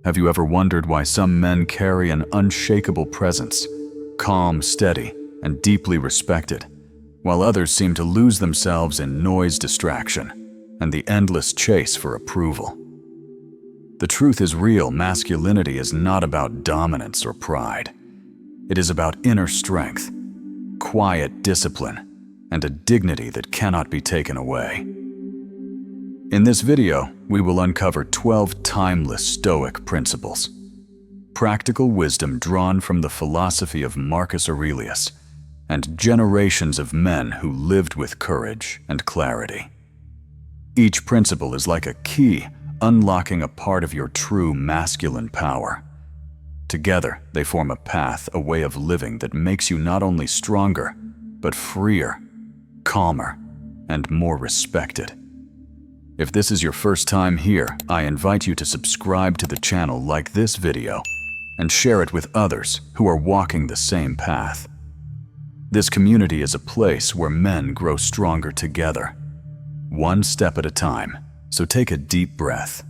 Have you ever wondered why some men carry an unshakable presence, calm, steady, and deeply respected, while others seem to lose themselves in noise, distraction, and the endless chase for approval? The truth is, real masculinity is not about dominance or pride. It is about inner strength, quiet discipline, and a dignity that cannot be taken away. In this video, we will uncover 12 timeless Stoic principles, practical wisdom drawn from the philosophy of Marcus Aurelius, and generations of men who lived with courage and clarity. Each principle is like a key unlocking a part of your true masculine power. Together, they form a path, a way of living that makes you not only stronger, but freer, calmer, and more respected. If this is your first time here, I invite you to subscribe to the channel, like this video, and share it with others who are walking the same path. This community is a place where men grow stronger together, one step at a time. So take a deep breath,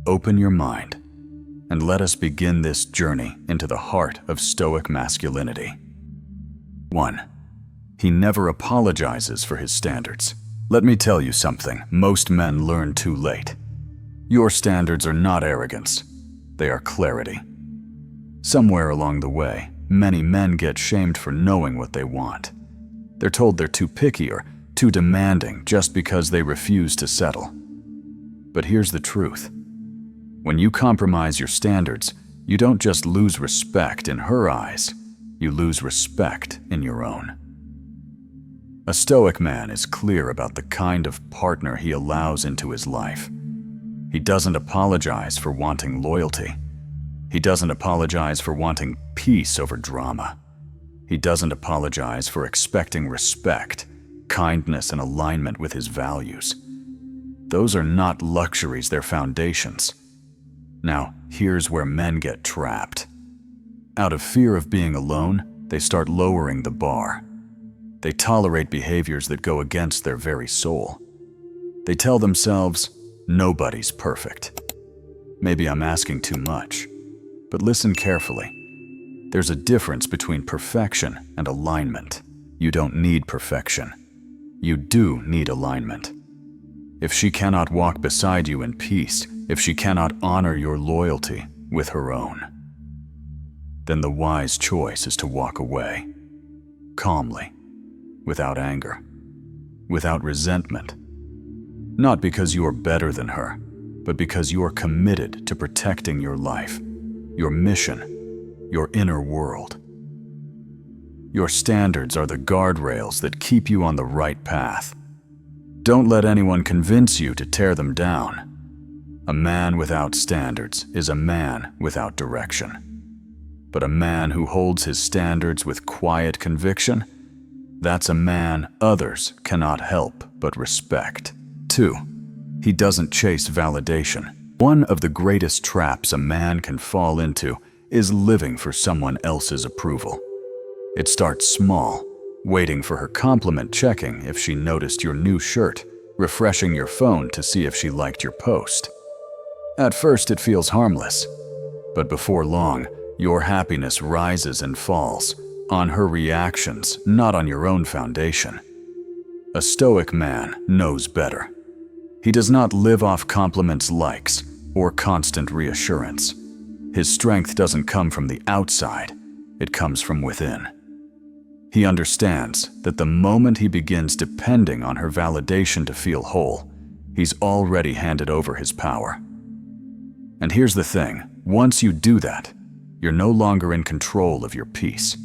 open your mind, and let us begin this journey into the heart of Stoic masculinity. 1. He never apologizes for his standards. Let me tell you something most men learn too late. Your standards are not arrogance, they are clarity. Somewhere along the way, many men get shamed for knowing what they want. They're told they're too picky or too demanding just because they refuse to settle. But here's the truth. When you compromise your standards, you don't just lose respect in her eyes, you lose respect in your own. A Stoic man is clear about the kind of partner he allows into his life. He doesn't apologize for wanting loyalty. He doesn't apologize for wanting peace over drama. He doesn't apologize for expecting respect, kindness, and alignment with his values. Those are not luxuries, they're foundations. Now, here's where men get trapped. Out of fear of being alone, they start lowering the bar. They tolerate behaviors that go against their very soul. They tell themselves, nobody's perfect. Maybe I'm asking too much, but listen carefully. There's a difference between perfection and alignment. You don't need perfection. You do need alignment. If she cannot walk beside you in peace, if she cannot honor your loyalty with her own, then the wise choice is to walk away, calmly, without anger, without resentment. Not because you are better than her, but because you are committed to protecting your life, your mission, your inner world. Your standards are the guardrails that keep you on the right path. Don't let anyone convince you to tear them down. A man without standards is a man without direction. But a man who holds his standards with quiet conviction, that's a man others cannot help but respect. 2. He doesn't chase validation. One of the greatest traps a man can fall into is living for someone else's approval. It starts small, waiting for her compliment, checking if she noticed your new shirt, refreshing your phone to see if she liked your post. At first it feels harmless, but before long, your happiness rises and falls on her reactions, not on your own foundation. A Stoic man knows better. He does not live off compliments, likes, or constant reassurance. His strength doesn't come from the outside, it comes from within. He understands that the moment he begins depending on her validation to feel whole, he's already handed over his power. And here's the thing, once you do that, you're no longer in control of your peace.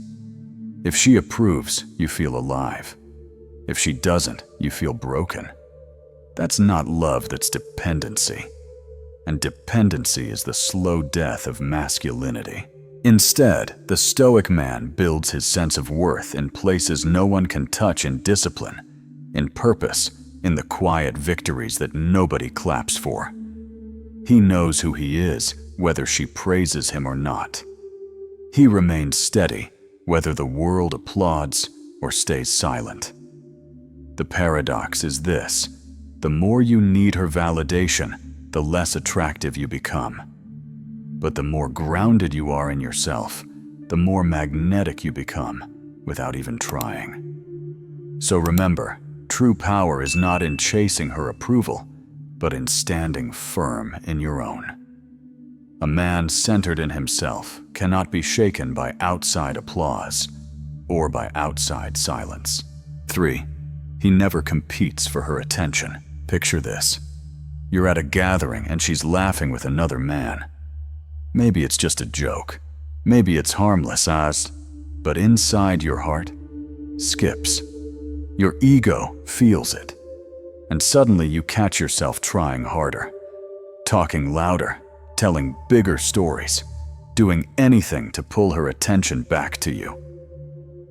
If she approves, you feel alive. If she doesn't, you feel broken. That's not love, that's dependency. And dependency is the slow death of masculinity. Instead, the Stoic man builds his sense of worth in places no one can touch, in discipline, in purpose, in the quiet victories that nobody claps for. He knows who he is, whether she praises him or not. He remains steady, whether the world applauds or stays silent. The paradox is this: the more you need her validation, the less attractive you become. But the more grounded you are in yourself, the more magnetic you become without even trying. So remember, true power is not in chasing her approval, but in standing firm in your own. A man centered in himself cannot be shaken by outside applause or by outside silence. 3. He never competes for her attention. Picture this. You're at a gathering and she's laughing with another man. Maybe it's just a joke. Maybe it's harmless but inside your heart skips. Your ego feels it. And suddenly you catch yourself trying harder, talking louder, telling bigger stories, doing anything to pull her attention back to you.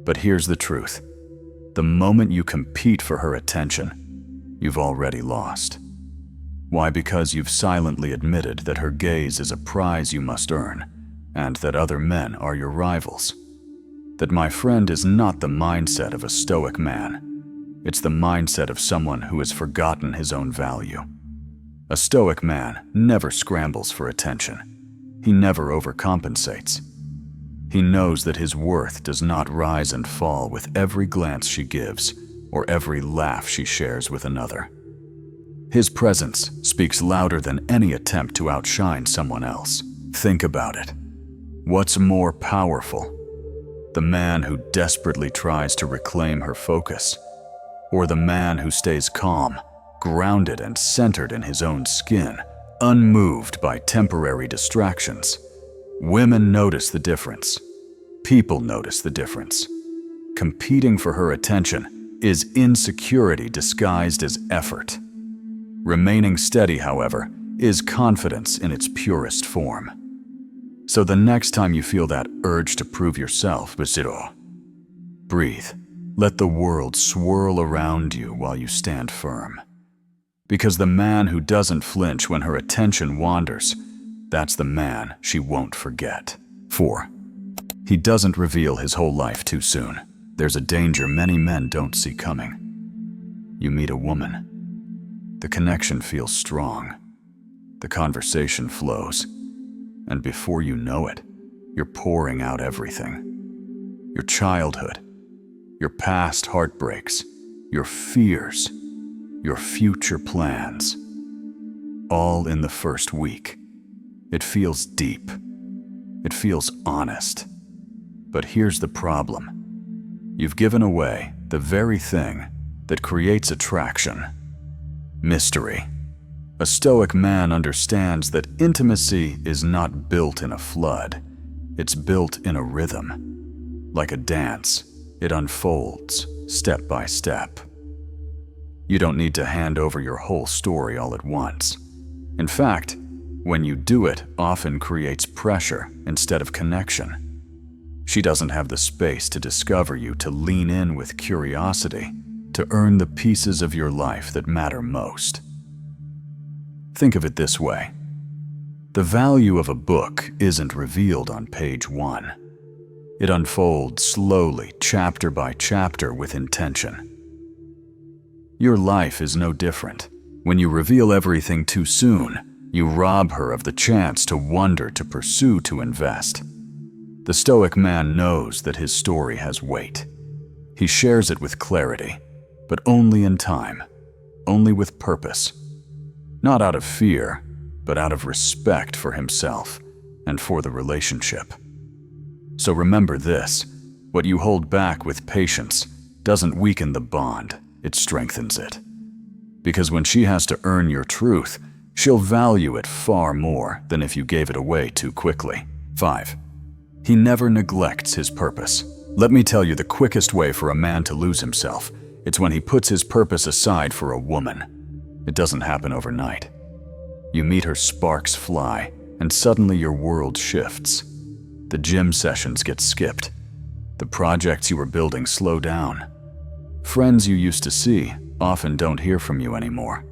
But here's the truth. The moment you compete for her attention, you've already lost. Why? Because you've silently admitted that her gaze is a prize you must earn, and that other men are your rivals. That, my friend, is not the mindset of a Stoic man. It's the mindset of someone who has forgotten his own value. A Stoic man never scrambles for attention. He never overcompensates. He knows that his worth does not rise and fall with every glance she gives or every laugh she shares with another. His presence speaks louder than any attempt to outshine someone else. Think about it. What's more powerful? The man who desperately tries to reclaim her focus, or the man who stays calm, grounded and centered in his own skin, unmoved by temporary distractions? Women notice the difference. People notice the difference. Competing for her attention is insecurity disguised as effort. Remaining steady, however, is confidence in its purest form. So the next time you feel that urge to prove yourself, breathe. Let the world swirl around you while you stand firm. Because the man who doesn't flinch when her attention wanders, that's the man she won't forget. 4. He doesn't reveal his whole life too soon. There's a danger many men don't see coming. You meet a woman. The connection feels strong. The conversation flows. And before you know it, you're pouring out everything. Your childhood, your past heartbreaks, your fears, your future plans. All in the first week. It feels deep. It feels honest. But here's the problem. You've given away the very thing that creates attraction. Mystery. A Stoic man understands that intimacy is not built in a flood. It's built in a rhythm. Like a dance, it unfolds step by step. You don't need to hand over your whole story all at once. In fact, when you do it, often creates pressure instead of connection. She doesn't have the space to discover you, to lean in with curiosity, to earn the pieces of your life that matter most. Think of it this way. The value of a book isn't revealed on page 1. It unfolds slowly, chapter by chapter, with intention. Your life is no different. When you reveal everything too soon, you rob her of the chance to wonder, to pursue, to invest. The Stoic man knows that his story has weight. He shares it with clarity, but only in time, only with purpose. Not out of fear, but out of respect for himself and for the relationship. So remember this: what you hold back with patience doesn't weaken the bond, it strengthens it. Because when she has to earn your truth, she'll value it far more than if you gave it away too quickly. 5. He never neglects his purpose. Let me tell you the quickest way for a man to lose himself. It's when he puts his purpose aside for a woman. It doesn't happen overnight. You meet her, sparks fly, and suddenly your world shifts. The gym sessions get skipped. The projects you were building slow down. Friends you used to see often don't hear from you anymore.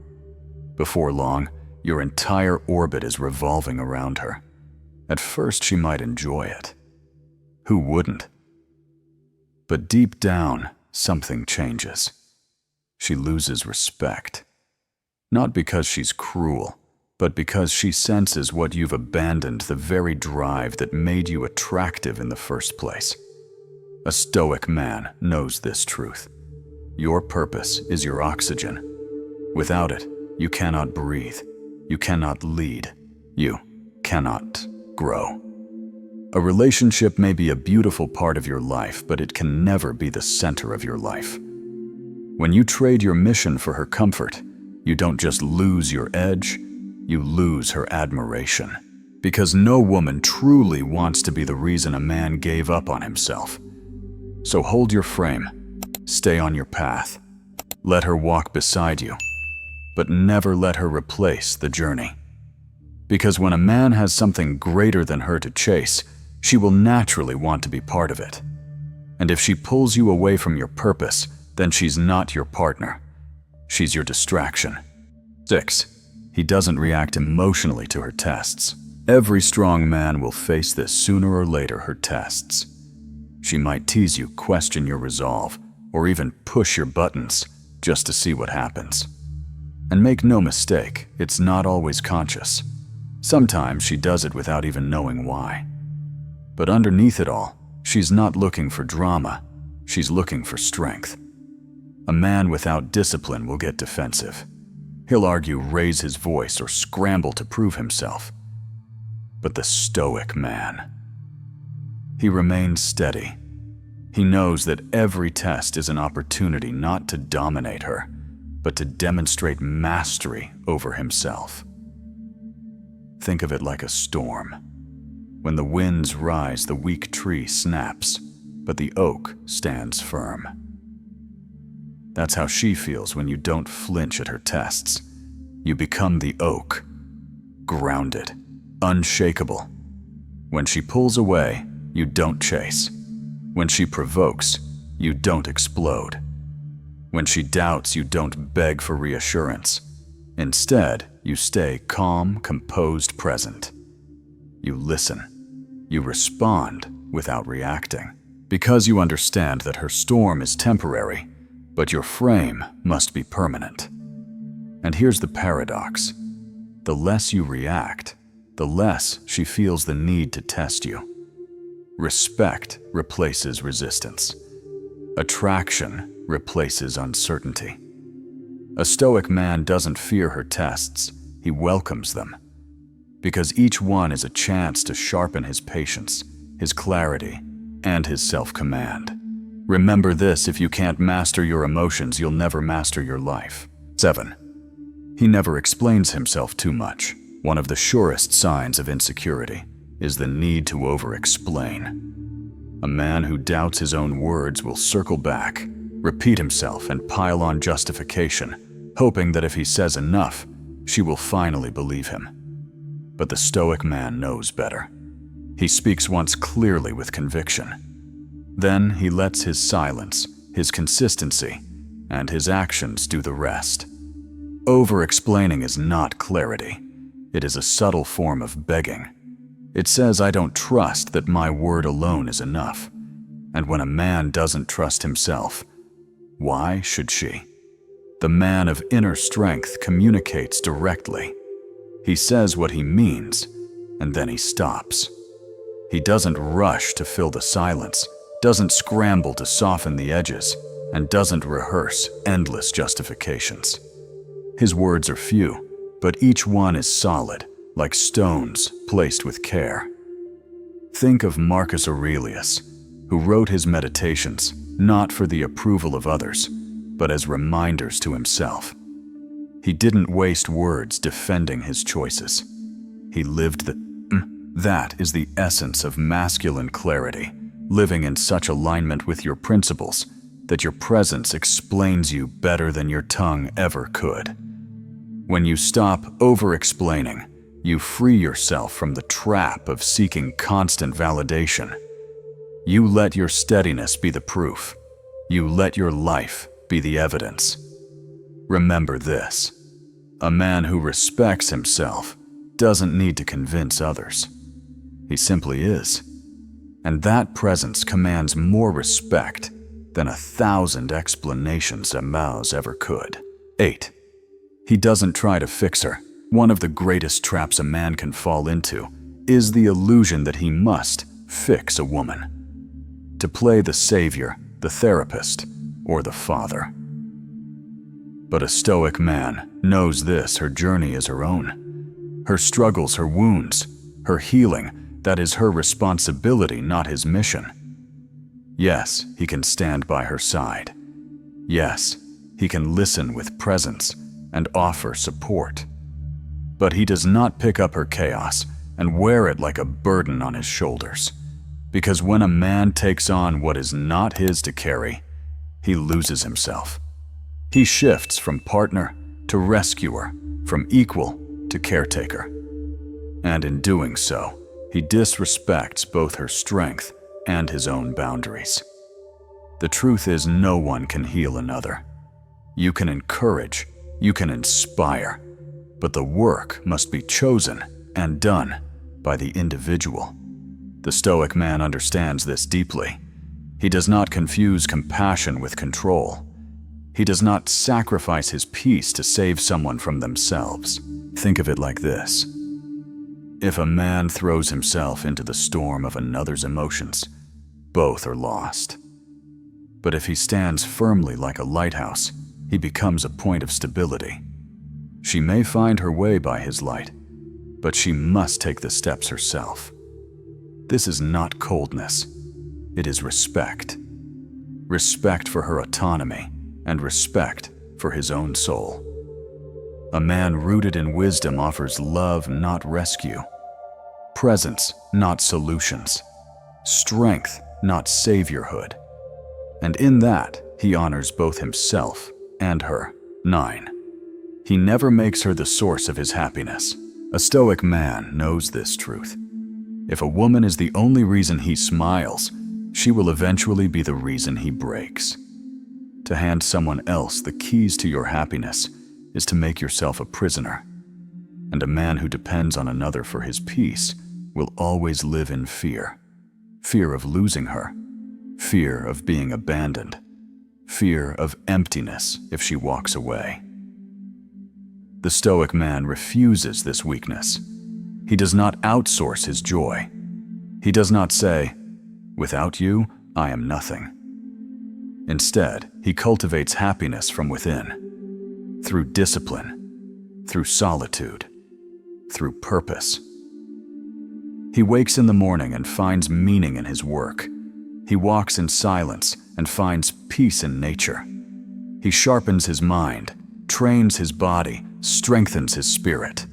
Before long, your entire orbit is revolving around her. At first, she might enjoy it. Who wouldn't? But deep down, something changes. She loses respect. Not because she's cruel, but because she senses what you've abandoned, the very drive that made you attractive in the first place. A Stoic man knows this truth. Your purpose is your oxygen. Without it, you cannot breathe, you cannot lead, you cannot grow. A relationship may be a beautiful part of your life, but it can never be the center of your life. When you trade your mission for her comfort, you don't just lose your edge, you lose her admiration. Because no woman truly wants to be the reason a man gave up on himself. So hold your frame, stay on your path, let her walk beside you, but never let her replace the journey. Because when a man has something greater than her to chase, she will naturally want to be part of it. And if she pulls you away from your purpose, then she's not your partner. She's your distraction. 6. He doesn't react emotionally to her tests. Every strong man will face this sooner or later, her tests. She might tease you, question your resolve, or even push your buttons just to see what happens. And make no mistake, it's not always conscious. Sometimes she does it without even knowing why. But underneath it all, she's not looking for drama, she's looking for strength. A man without discipline will get defensive. He'll argue, raise his voice, or scramble to prove himself. But the Stoic man, he remains steady. He knows that every test is an opportunity not to dominate her, but to demonstrate mastery over himself. Think of it like a storm. When the winds rise, the weak tree snaps, but the oak stands firm. That's how she feels when you don't flinch at her tests. You become the oak, grounded, unshakable. When she pulls away, you don't chase. When she provokes, you don't explode. When she doubts, you don't beg for reassurance. Instead, you stay calm, composed, present. You listen. You respond without reacting. Because you understand that her storm is temporary, but your frame must be permanent. And here's the paradox. The less you react, the less she feels the need to test you. Respect replaces resistance. Attraction replaces uncertainty. A Stoic man doesn't fear her tests, he welcomes them. Because each one is a chance to sharpen his patience, his clarity, and his self-command. Remember this: if you can't master your emotions, you'll never master your life. 7. He never explains himself too much. One of the surest signs of insecurity is the need to over-explain. A man who doubts his own words will circle back, repeat himself, and pile on justification, hoping that if he says enough, she will finally believe him. But the Stoic man knows better. He speaks once clearly with conviction. Then he lets his silence, his consistency, and his actions do the rest. Over-explaining is not clarity. It is a subtle form of begging. It says, I don't trust that my word alone is enough. And when a man doesn't trust himself, why should she? The man of inner strength communicates directly. He says what he means, and then he stops. He doesn't rush to fill the silence, doesn't scramble to soften the edges, and doesn't rehearse endless justifications. His words are few, but each one is solid, like stones placed with care. Think of Marcus Aurelius, who wrote his meditations not for the approval of others, but as reminders to himself. He didn't waste words defending his choices. He lived that is the essence of masculine clarity, living in such alignment with your principles that your presence explains you better than your tongue ever could. When you stop over-explaining, you free yourself from the trap of seeking constant validation. You let your steadiness be the proof. You let your life be the evidence. Remember this: a man who respects himself doesn't need to convince others. He simply is. And that presence commands more respect than 1,000 explanations a mouse ever could. 8. He doesn't try to fix her. One of the greatest traps a man can fall into is the illusion that he must fix a woman, to play the savior, the therapist, or the father. But a Stoic man knows her journey is her own. Her struggles, her wounds, her healing, that is her responsibility, not his mission. Yes, he can stand by her side. Yes, he can listen with presence and offer support. But he does not pick up her chaos and wear it like a burden on his shoulders. Because when a man takes on what is not his to carry, he loses himself. He shifts from partner to rescuer, from equal to caretaker. And in doing so, he disrespects both her strength and his own boundaries. The truth is, no one can heal another. You can encourage, you can inspire, but the work must be chosen and done by the individual. The Stoic man understands this deeply. He does not confuse compassion with control. He does not sacrifice his peace to save someone from themselves. Think of it like this. If a man throws himself into the storm of another's emotions, both are lost. But if he stands firmly like a lighthouse, he becomes a point of stability. She may find her way by his light, but she must take the steps herself. This is not coldness. It is respect. Respect for her autonomy and respect for his own soul. A man rooted in wisdom offers love, not rescue. Presence, not solutions. Strength, not saviorhood. And in that, he honors both himself and her. 9. He never makes her the source of his happiness. A Stoic man knows this truth. If a woman is the only reason he smiles, she will eventually be the reason he breaks. To hand someone else the keys to your happiness is to make yourself a prisoner. And a man who depends on another for his peace will always live in fear. Fear of losing her. Fear of being abandoned. Fear of emptiness if she walks away. The Stoic man refuses this weakness. He does not outsource his joy. He does not say, "Without you, I am nothing." Instead, he cultivates happiness from within, through discipline, through solitude, through purpose. He wakes in the morning and finds meaning in his work. He walks in silence and finds peace in nature. He sharpens his mind, trains his body, strengthens his spirit.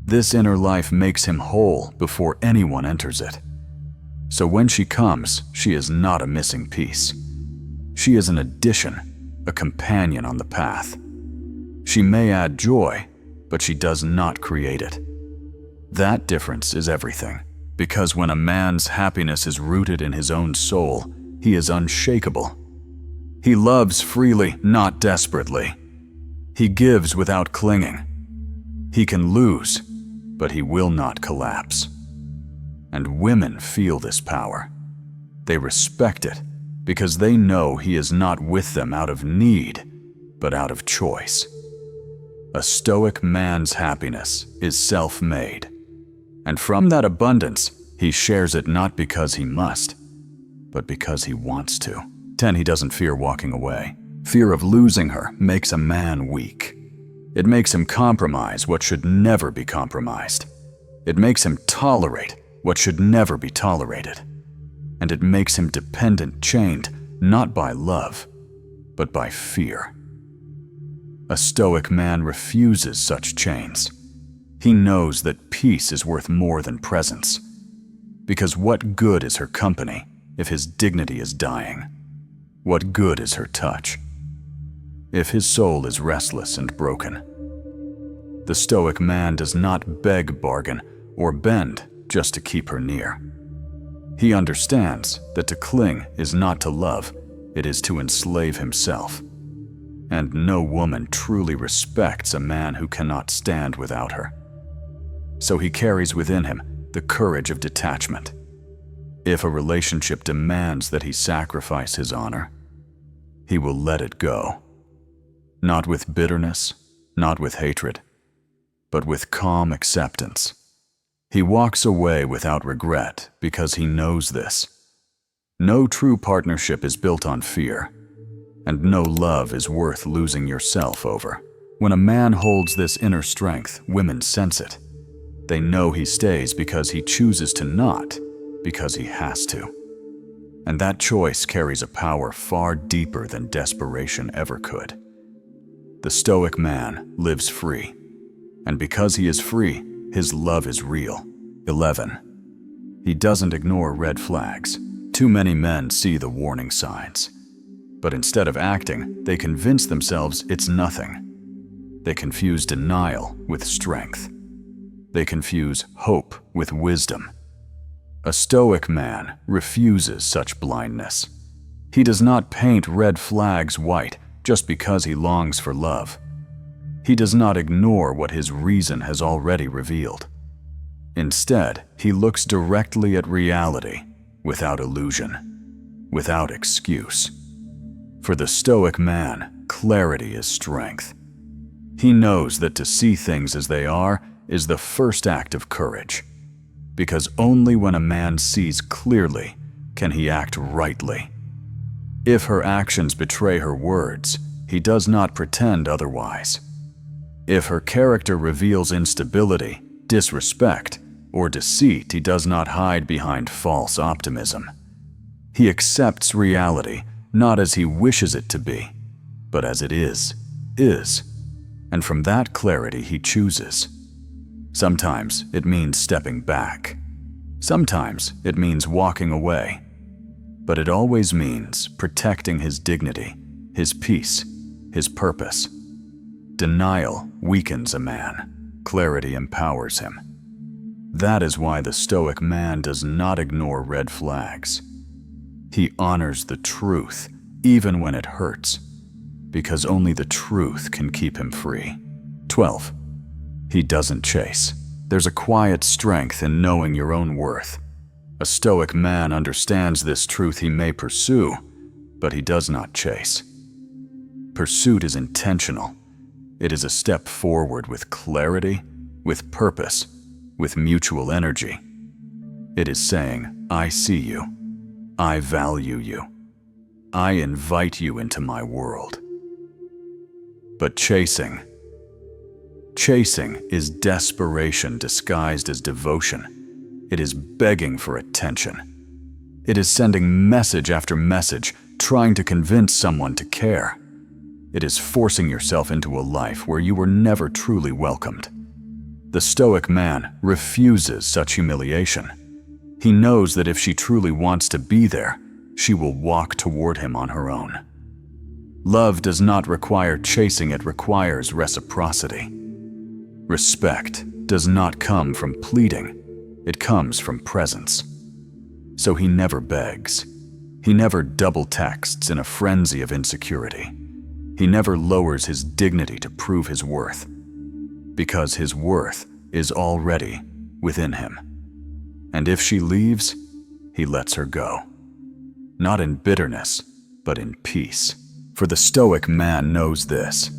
This inner life makes him whole before anyone enters it. So when she comes, she is not a missing piece. She is an addition, a companion on the path. She may add joy, but she does not create it. That difference is everything, because when a man's happiness is rooted in his own soul, he is unshakable. He loves freely, not desperately. He gives without clinging. He can lose, but he will not collapse. And women feel this power. They respect it because they know he is not with them out of need, but out of choice. A Stoic man's happiness is self-made. And from that abundance, he shares it not because he must, but because he wants to. 10. He doesn't fear walking away. Fear of losing her makes a man weak. It makes him compromise what should never be compromised. It makes him tolerate what should never be tolerated. And it makes him dependent, chained, not by love, but by fear. A Stoic man refuses such chains. He knows that peace is worth more than presence. Because what good is her company if his dignity is dying? What good is her touch if his soul is restless and broken? The Stoic man does not beg, bargain, or bend just to keep her near. He understands that to cling is not to love, it is to enslave himself. And no woman truly respects a man who cannot stand without her. So he carries within him the courage of detachment. If a relationship demands that he sacrifice his honor, he will let it go. Not with bitterness, not with hatred, but with calm acceptance. He walks away without regret because he knows this. No true partnership is built on fear, and no love is worth losing yourself over. When a man holds this inner strength, women sense it. They know he stays because he chooses to not, because he has to. And that choice carries a power far deeper than desperation ever could. The Stoic man lives free, and because he is free, his love is real. 11. He doesn't ignore red flags. Too many men see the warning signs, but instead of acting, they convince themselves it's nothing. They confuse denial with strength. They confuse hope with wisdom. A Stoic man refuses such blindness. He does not paint red flags white just because he longs for love. He does not ignore what his reason has already revealed. Instead, he looks directly at reality, without illusion, without excuse. For the Stoic man, clarity is strength. He knows that to see things as they are is the first act of courage, because only when a man sees clearly can he act rightly. If her actions betray her words, he does not pretend otherwise. If her character reveals instability, disrespect, or deceit, he does not hide behind false optimism. He accepts reality not as he wishes it to be, but as it is. And from that clarity he chooses. Sometimes it means stepping back. Sometimes it means walking away. But it always means protecting his dignity, his peace, his purpose. Denial weakens a man. Clarity empowers him. That is why the Stoic man does not ignore red flags. He honors the truth, even when it hurts, because only the truth can keep him free. 12. He doesn't chase. There's a quiet strength in knowing your own worth. A Stoic man understands this truth. He may pursue, but he does not chase. Pursuit is intentional. It is a step forward with clarity, with purpose, with mutual energy. It is saying, I see you. I value you. I invite you into my world. But chasing is desperation disguised as devotion. It is begging for attention. It is sending message after message, trying to convince someone to care. It is forcing yourself into a life where you were never truly welcomed. The Stoic man refuses such humiliation. He knows that if she truly wants to be there, she will walk toward him on her own. Love does not require chasing, it requires reciprocity. Respect does not come from pleading, it comes from presence. So he never begs. He never double texts in a frenzy of insecurity. He never lowers his dignity to prove his worth, because his worth is already within him. And if she leaves, he lets her go. Not in bitterness, but in peace. For the Stoic man knows this.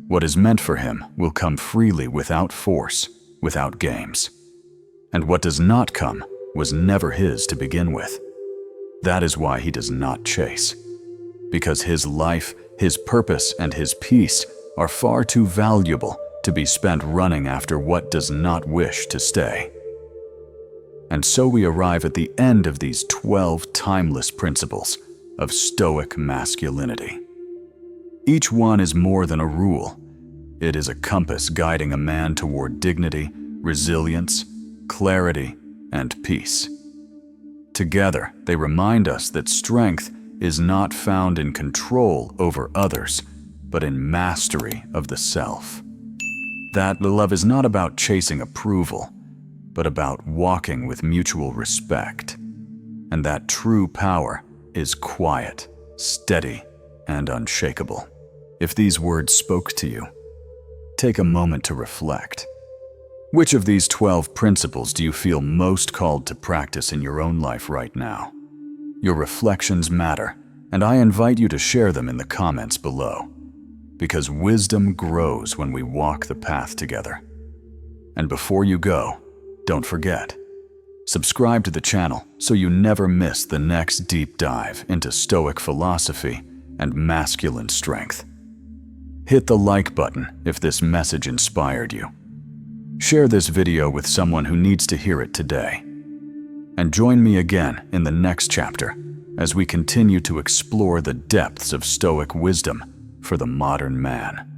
What is meant for him will come freely without force, without games. And what does not come was never his to begin with. That is why he does not chase. Because his life, his purpose, and his peace are far too valuable to be spent running after what does not wish to stay. And so we arrive at the end of these 12 timeless principles of Stoic masculinity. Each one is more than a rule. It is a compass guiding a man toward dignity, resilience, clarity, and peace. Together, they remind us that strength is not found in control over others, but in mastery of the self. That love is not about chasing approval, but about walking with mutual respect. And that true power is quiet, steady, and unshakable. If these words spoke to you, take a moment to reflect. Which of these 12 principles do you feel most called to practice in your own life right now? Your reflections matter, and I invite you to share them in the comments below, because wisdom grows when we walk the path together. And before you go, don't forget, subscribe to the channel so you never miss the next deep dive into Stoic philosophy and masculine strength. Hit the like button if this message inspired you. Share this video with someone who needs to hear it today. And join me again in the next chapter as we continue to explore the depths of Stoic wisdom for the modern man.